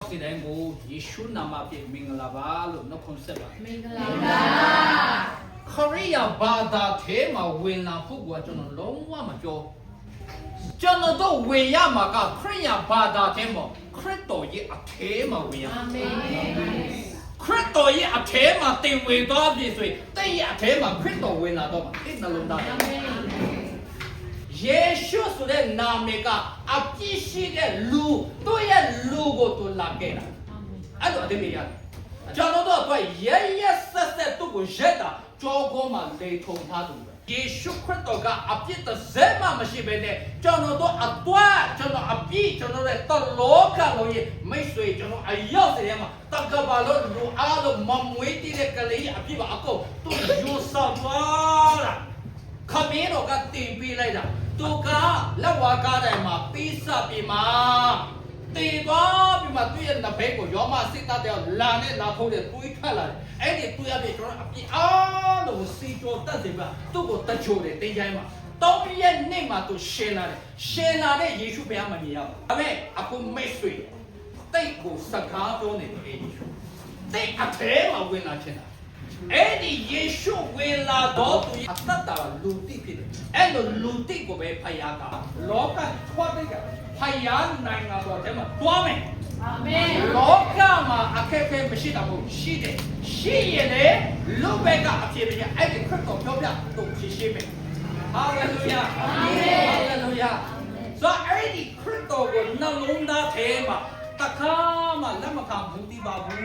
စီတိုင်းကိုယေရှုနာမဖြင့်မင်္ဂလာပါလို့နှုတ်ခွန်းဆက်ပါမင်္ဂလာပါခရိယာဘာသာထဲမှာဝင်လာဖို့ကကျွန်တော်လုံးဝမပြောကျွန်တော်တို့ဝင်ရမှာကခရိယာဘာသာထဲမှာခရစ်တော်ရဲ့အထဲမှာဝင်ရအာမင်ခရစ်တော်ရဲ့အထဲမှာတင်ဝင်သွားပြီဆိုရင်တည့်ရဲ့အထဲမှာခရစ်တော်ဝင်လာတော့မှာဒီနှလုံးသားအာမင်ယေရှုဆိုတဲ့နာမည်ကအပြည့်ရှိတဲ့လူတို့ရဲ့လူကိုသူလာခဲ့တာအဲ့လိုအသေးမရတယ်ကျွန်တော်တို့အတွက်ရရဆက်ဆက်သူ့ကိုရက်တာကြောကောမှာလေထုံထားသူပဲယေရှုခရစ်တော်ကအပြည့်တစ်စက်မှမရှိဘဲနဲ့ကျွန်တော်တို့အတွက်ကျွန်တော်အပြည့်ကျွန်တော်ရဲ့တလောကလုံးရဲ့မိတ်ဆွေကျွန်တော်အရောက်တဲ့မှာတက္ကပါလို့လူအားလုံးမမွေးတည်တဲ့ကလေးအပြည့်ပါအကုန်သူယူဆောင်သွားတာခမင်းတော်ကတင်ပေးလိုက်တာသူကလက်ဝါးကားတိုင်းမှာပြီးစပြီမှာတေသွားပြီမှာသူ့ရဲ့လက်ဖက်ကိုရောမစစ်သားတဲ့လာနဲ့လာထိုးတဲ့တွေးထွက်လာတယ်အဲ့ဒီတွေးရပြီကျွန်တော်အပြစ်အားလုံးစီတိုးတက်စီပါသူ့ကိုတချို့တယ်တင်းချိုင်းမှာ3 ရက်နေ့မှာသူရှင်းလာတဲ့ယေရှုဘုရားမမြင်ရဘူးဒါပေမဲ့အခုမိတ်ဆွေတိတ်ကိုစကားပြောနေတယ်ယေရှုတိတ်အထဲမှာဝင်လာချင်တာအဲ့ဒီယေရှုဝင်လာတော့သူအသက်တာလူတိဖြစ်တယ်အဲ့လိုလူတိကိုပဲဖယားကလောကခွတ်တဲ့ဖယားနိုင်ငံတော်ထဲမှာတွားမယ်အာမင်လောကမှာအခက်အခဲမရှိတာမဟုတ်ရှိတယ်ရှိရင်လေလူဘက်ကအဖြစ်ပြအဲ့ဒီခရစ်တော်ပြောပြသူရှိမယ်ဟာလေလုယာအာမင်ဟာလေလုယာဆိုအဲ့ဒီခရစ်တော်ကိုနှလုံးသားထဲမှာတခါမှလက်မခံဘူးတိပါဘူး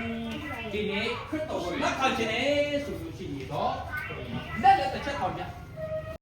ဒီနေ့ခရစ်တော်ကိုလက်ခံခြင်းနဲ့ဆိုလို့ရှိရင်တော့လက်တစ်ချက်ထောင်ပြ